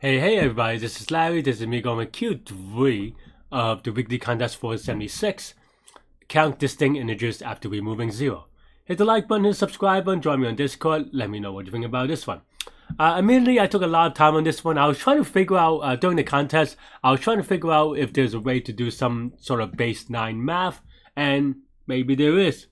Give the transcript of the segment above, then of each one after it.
Hey everybody, this is Larry. This is me going with Q3 of the weekly contest for 76. Count distinct integers after removing 0. Hit the like button, hit the subscribe button, join me on Discord, let me know what you think about this one. Immediately, I took a lot of time on this one. I was trying to figure out, during the contest, I was trying to figure out if there's a way to do some sort of base 9 math, and maybe there is.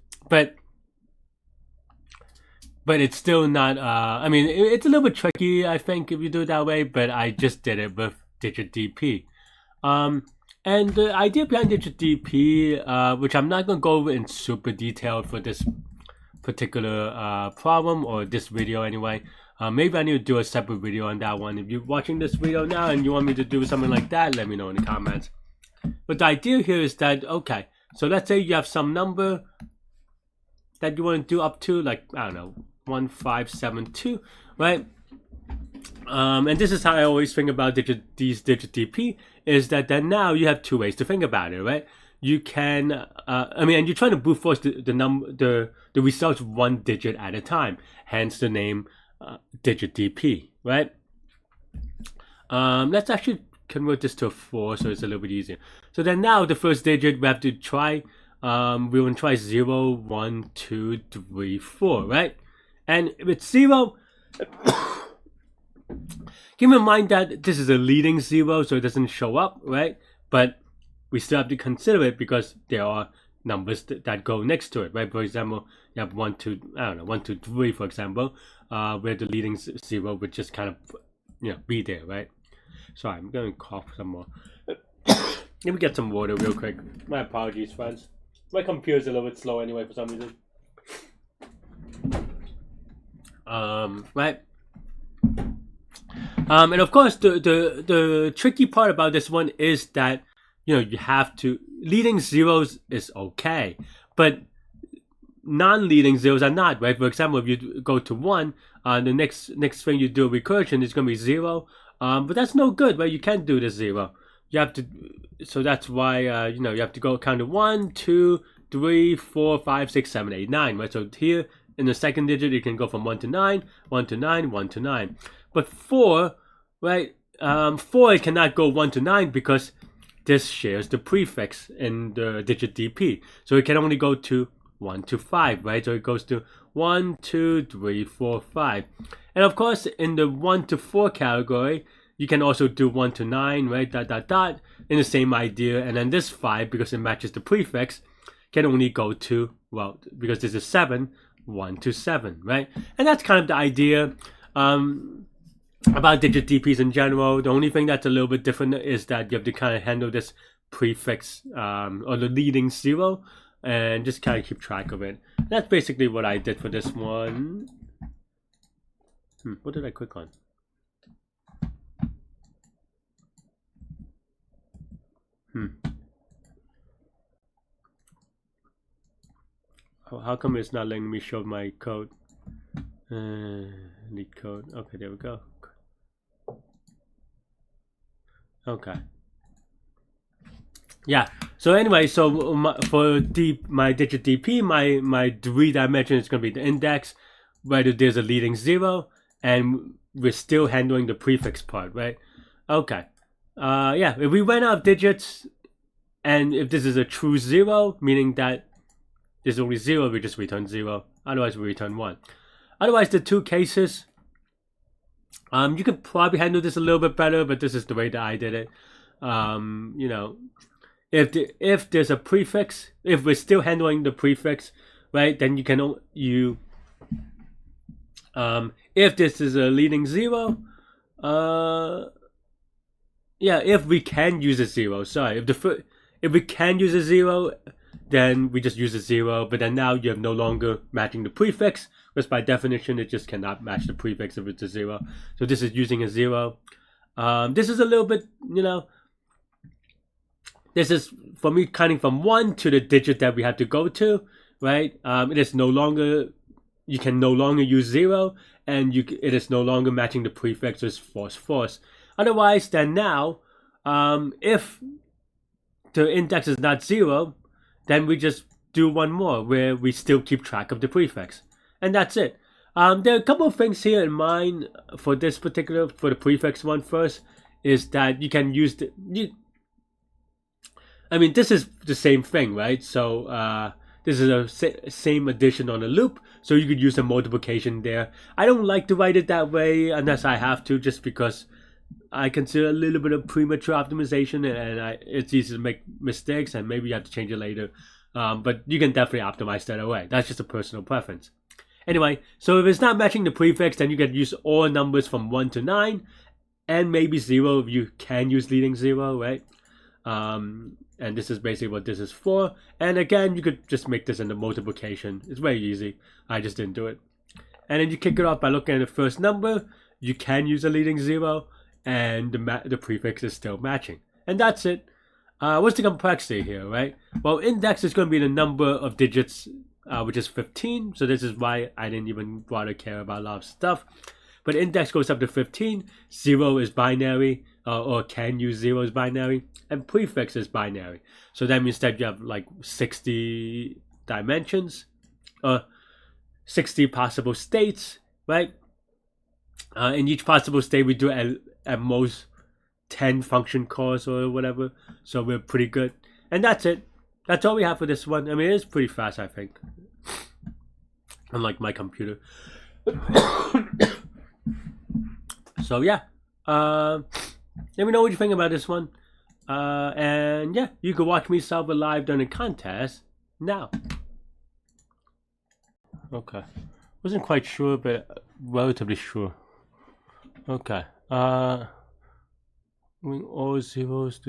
But it's still not, I mean, it's a little bit tricky, I think, if you do it that way, but I just did it with digit DP. And the idea behind digit DP, which I'm not going to go over in super detail for this particular problem, or this video anyway. Maybe I need to do a separate video on that one. If you're watching this video now and you want me to do something like that, let me know in the comments. But the idea here is that, okay, so let's say you have some number that you want to do up to, like, I don't know, 1572, right? And this is how I always think about digit DP, is that then now you have two ways to think about it, right? You can, and you're trying to brute force the results one digit at a time, hence the name digit DP, right? Let's actually convert this to a 4 so it's a little bit easier. So then now the first digit we have to try, we want to try 0, 1, 2, 3, 4, right? And with 0, keep in mind that this is a leading 0, so it doesn't show up, right? But we still have to consider it because there are numbers that go next to it, right? For example, you have 1, 2, I don't know, 1, 2, 3, for example, where the leading 0 would just kind of, be there, right? Sorry, I'm going to cough some more. Let me get some water real quick. My apologies, friends. My computer's a little bit slow anyway for some reason. Right. And of course, the tricky part about this one is that you have to, leading zeros is okay, but non-leading zeros are not, right? For example, if you go to 1, the next thing you do recursion is going to be 0, but that's no good, right? You can't do the 0. You have to, so that's why you have to go count to 1, 2, 3, 4, 5, 6, 7, 8, 9, right? So here in the second digit, you can go from 1 to 9, 1 to 9, 1 to 9. But 4, right? 4 it cannot go 1 to 9 because this shares the prefix in the digit DP. So it can only go to 1 to 5, right? So it goes to 1, 2, 3, 4, 5. And of course, in the 1 to 4 category, you can also do 1 to 9, right? Dot, dot, dot, in the same idea. And then this 5, because it matches the prefix, can only go to, well, because this is 7, 1 to 7, right? And that's kind of the idea about digit DPs in general. The only thing that's a little bit different is that you have to kind of handle this prefix or the leading 0 and just kind of keep track of it. That's basically what I did for this one. What did I click on? How come it's not letting me show my code? Leetcode. Okay, there we go. Okay. Yeah. So anyway, so for my digit DP, my 3 dimension is going to be the index, whether there's a leading 0, and we're still handling the prefix part, right? Okay. Yeah. If we ran out of digits, and if this is a true 0, meaning that there's only 0, we just return 0. Otherwise, we return 1. Otherwise, the two cases, you could probably handle this a little bit better, but this is the way that I did it. If there's a prefix, if we're still handling the prefix, right, then you can if this is a leading 0, yeah, if we can use a 0. Sorry, if we can use a 0, then we just use a 0, but then now you have no longer matching the prefix, because by definition it just cannot match the prefix if it's a 0. So this is using a 0. This is a little bit, this is for me counting from 1 to the digit that we have to go to, right? It is no longer, you can no longer use 0, and it is no longer matching the prefix, so it's false. Otherwise, then now, if the index is not 0, then we just do one more where we still keep track of the prefix, and that's it. There are a couple of things here in mind for this particular, for the prefix one. First is that you can use I mean, this is the same thing, right? So this is a same addition on a loop, so you could use a multiplication there. I don't like to write it that way unless I have to, just because I consider a little bit of premature optimization, and it's easy to make mistakes, and maybe you have to change it later. But you can definitely optimize that away. That's just a personal preference. Anyway, so if it's not matching the prefix, then you can use all numbers from 1 to 9, and maybe 0 if you can use leading 0, right? And this is basically what this is for. And again, you could just make this into multiplication. It's very easy. I just didn't do it. And then you kick it off by looking at the first number. You can use a leading 0, and the prefix is still matching. And that's it. What's the complexity here, right? Well, index is going to be the number of digits, which is 15. So this is why I didn't even bother care about a lot of stuff. But index goes up to 15. 0 is binary, or can use 0 as binary. And prefix is binary. So that means that you have like 60 dimensions, 60 possible states, right? In each possible state, we do at most 10 function calls or whatever. So we're pretty good. And that's it. That's all we have for this one. I mean, it is pretty fast, I think. Unlike my computer. So yeah. Let me know what you think about this one. And yeah, you can watch me solve it live during the contest now. Okay. Wasn't quite sure, but relatively sure. Okay. Wing all zeros.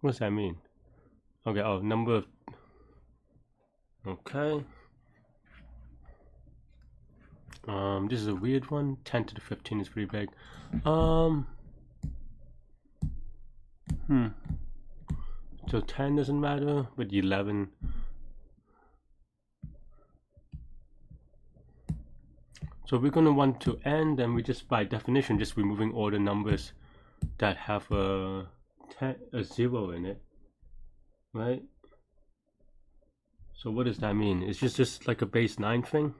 What's that mean? Okay. Oh, number of. Okay. This is a weird one. 10 to the 15 is pretty big. So 10 doesn't matter, but 11. So we're gonna want to end, and we just by definition just removing all the numbers that have a 0 in it, right? So what does that mean? It's just like a base 9 thing.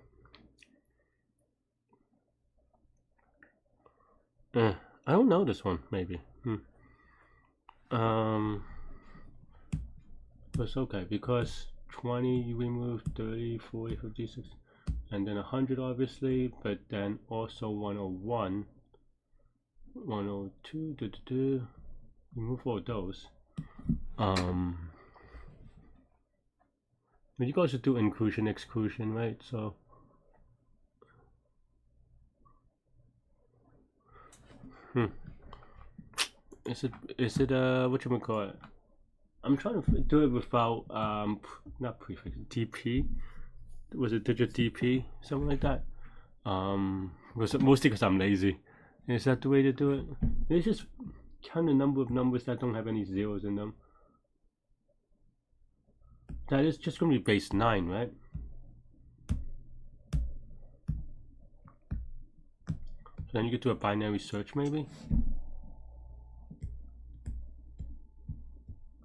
I don't know this one, maybe. It's okay, because 20 you remove 30, 40, 50, 60, and then 100 obviously, but then also 101, 102, remove all those. But you guys should do inclusion, exclusion, right? So is it what you call it? I'm trying to do it without not prefix, DP. Was it digit DP, something like that? Mostly because I'm lazy. Is that the way to do it? It's just count the number of numbers that don't have any zeros in them. That is just going to be base 9, right? So then you could do a binary search, maybe.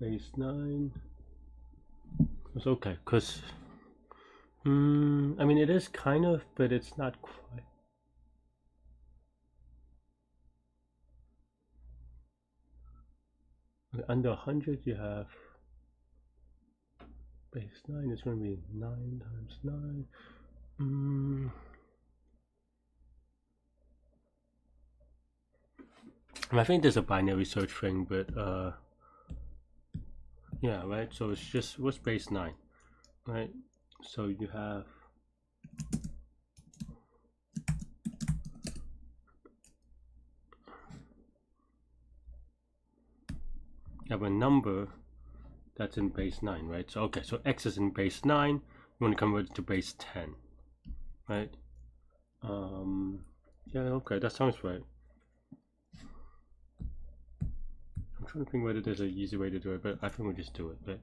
Base 9. It's okay, because I mean, it is kind of, but it's not quite. Under 100 you have base 9 is going to be 9 times 9. I think there's a binary search thing, but yeah, right. So it's just what's base 9, right? So you have a number that's in base 9, right? So okay, so x is in base 9. You want to convert it to base 10, right? Yeah, okay, that sounds right. I'm trying to think whether there's an easy way to do it, but I think we'll just do it. But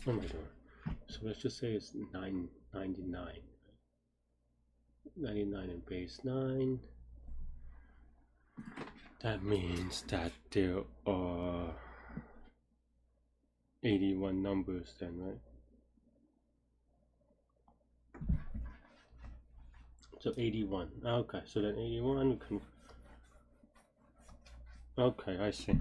What am I doing? So let's just say it's 999. 99 and base 9. That means that there are 81 numbers then, right? So 81. Okay, so then 81 we can. Okay, I see.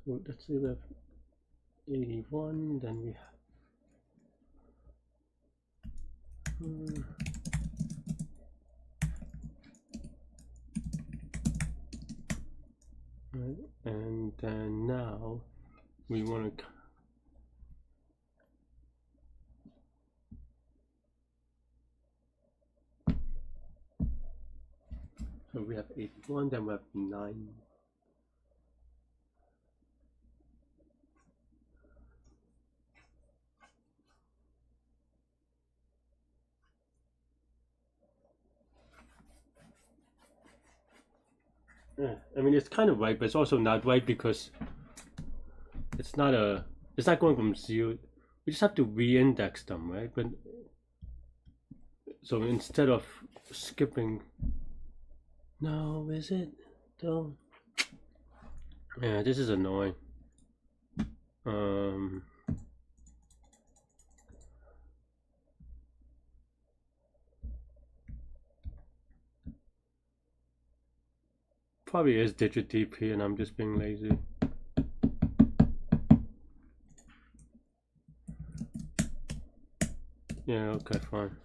So let's say we have 81, then we have right, and then now we want to so we have 81, then we have 9. Yeah, I mean it's kind of right, but it's also not right because it's not going from 0. We just have to re-index them, right? But so instead of skipping, no, is it though? Yeah, this is annoying. Probably is digit DP and I'm just being lazy. Yeah, okay, fine.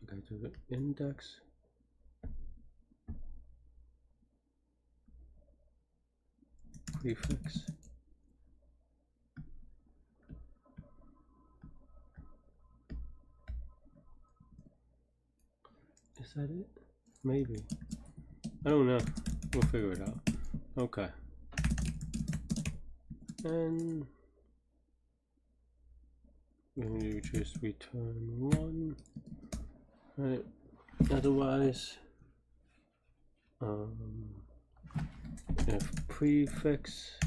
Okay, to the index. Prefix. Is that it? Maybe. I don't know. We'll figure it out. Okay. And you just return 1. Right. Otherwise, if prefix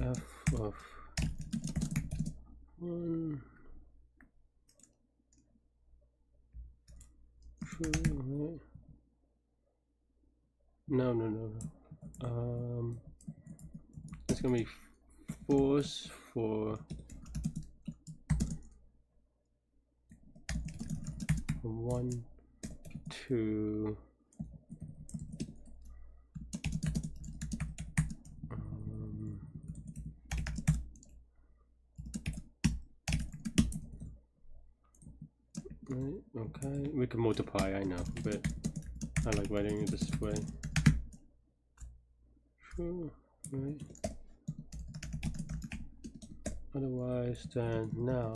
f of 1 true, right? No. It's gonna be false for 1 to right, okay, we can multiply, I know, but I like writing it this way. True, right? Otherwise, then now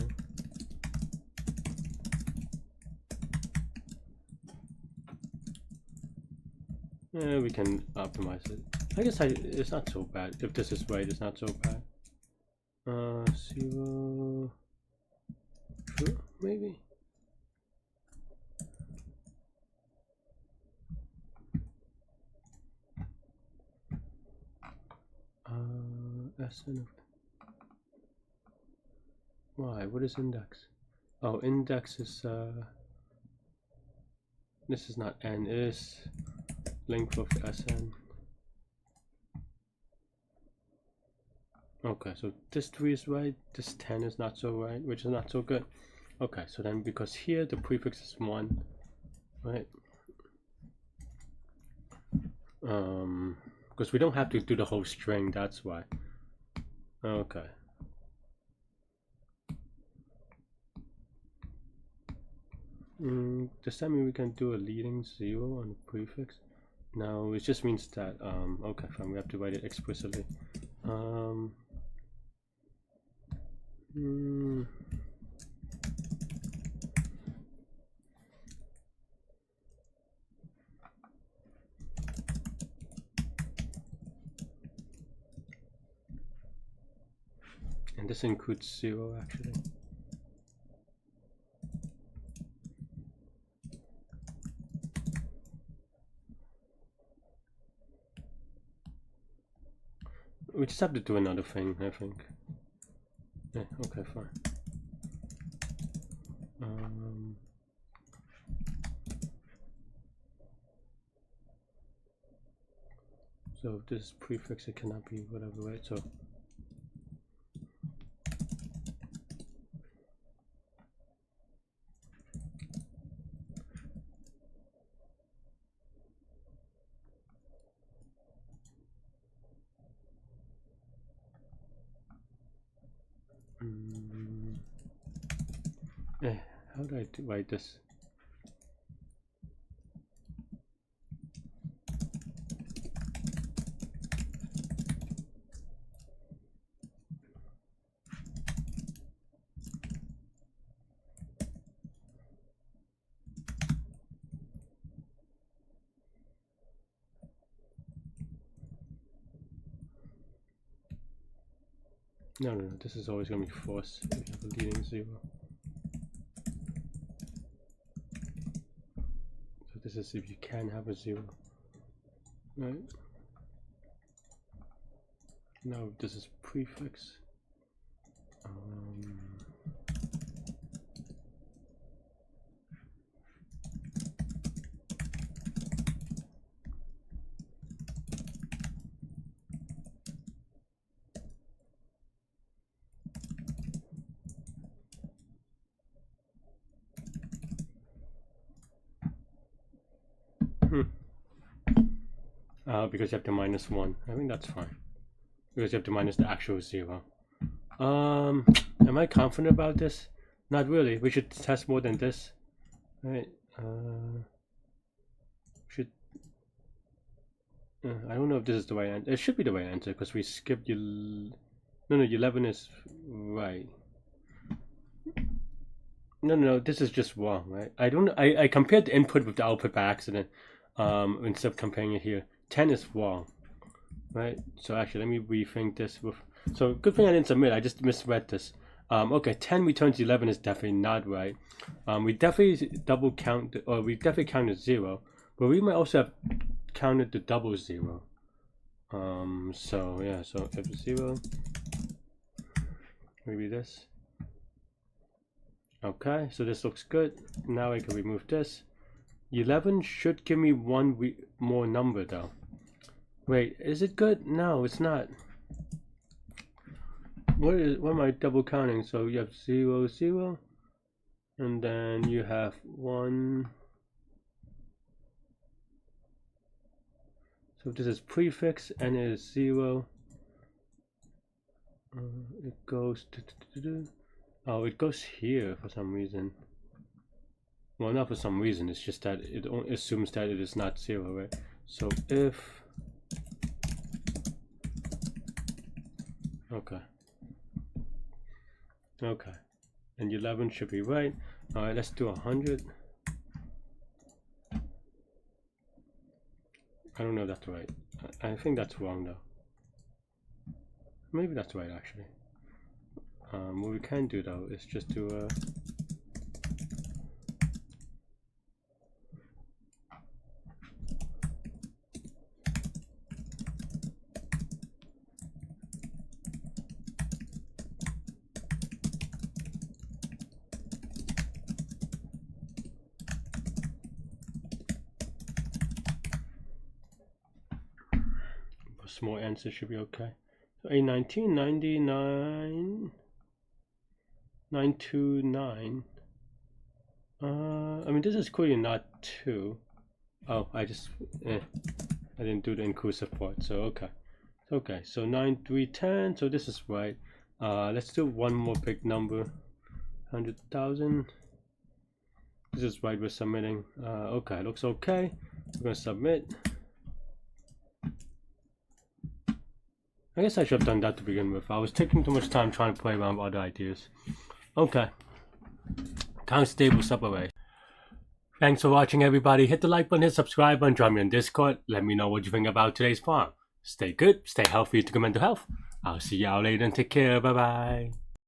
we can optimize it. I guess it's not so bad. If this is right, it's not so bad. 0 true, maybe. Sn of why? What is index? Oh, index is this is not n. It is length of Sn. Okay, so this 3 is right, this 10 is not so right, which is not so good. Okay, so then because here the prefix is 1, right? Because we don't have to do the whole string, that's why. Okay. Does that mean we can do a leading 0 on the prefix? No, it just means that, okay, fine, we have to write it explicitly. And this includes 0 actually. We just have to do another thing, I think. Yeah, okay, fine. So this prefix, it cannot be whatever, right? So how do I write this? No, this is always going to be false if you have a leading 0. So this is if you can have a 0, right? Now this is prefix. Because you have to minus 1. I think that's fine. Because you have to minus the actual 0. Am I confident about this? Not really. We should test more than this. Right? I don't know if this is the right answer. It should be the right answer because we skipped No, 11 is right. No, this is just wrong, right? I compared the input with the output by accident instead of comparing it here. 10 is wrong, right? So actually, let me rethink this. So good thing I didn't submit. I just misread this. Okay, 10 returns 11 is definitely not right. We definitely double count, or we definitely counted 0, but we might also have counted the double 0. So yeah, so if 0, maybe this. Okay, so this looks good. Now I can remove this. 11 should give me one more number though. Wait, is it good? No, it's not. What am I double counting? So you have 0, 0, and then you have 1. So this is prefix and it is 0. It goes oh, it goes here for some reason. Well, not for some reason, it's just that it assumes that it is not 0, right? So if okay, and 11 should be right. All right, let's do 100. I don't know if that's right. I think that's wrong though. Maybe that's right actually. What we can do though is just do small answer should be okay. So a 1999 929. I mean this is clearly not 2. Oh, I didn't do the inclusive part. So okay. So 9310. So this is right. Let's do one more big number. 100,000. This is right. We're submitting. Okay, looks okay. We're gonna submit. I guess I should have done that to begin with. I was taking too much time trying to play around with other ideas. Okay. Count stable subarray. Thanks for watching, everybody. Hit the like button, hit subscribe button, join me on Discord. Let me know what you think about today's farm. Stay good, stay healthy to good mental health. I'll see y'all later and take care. Bye-bye.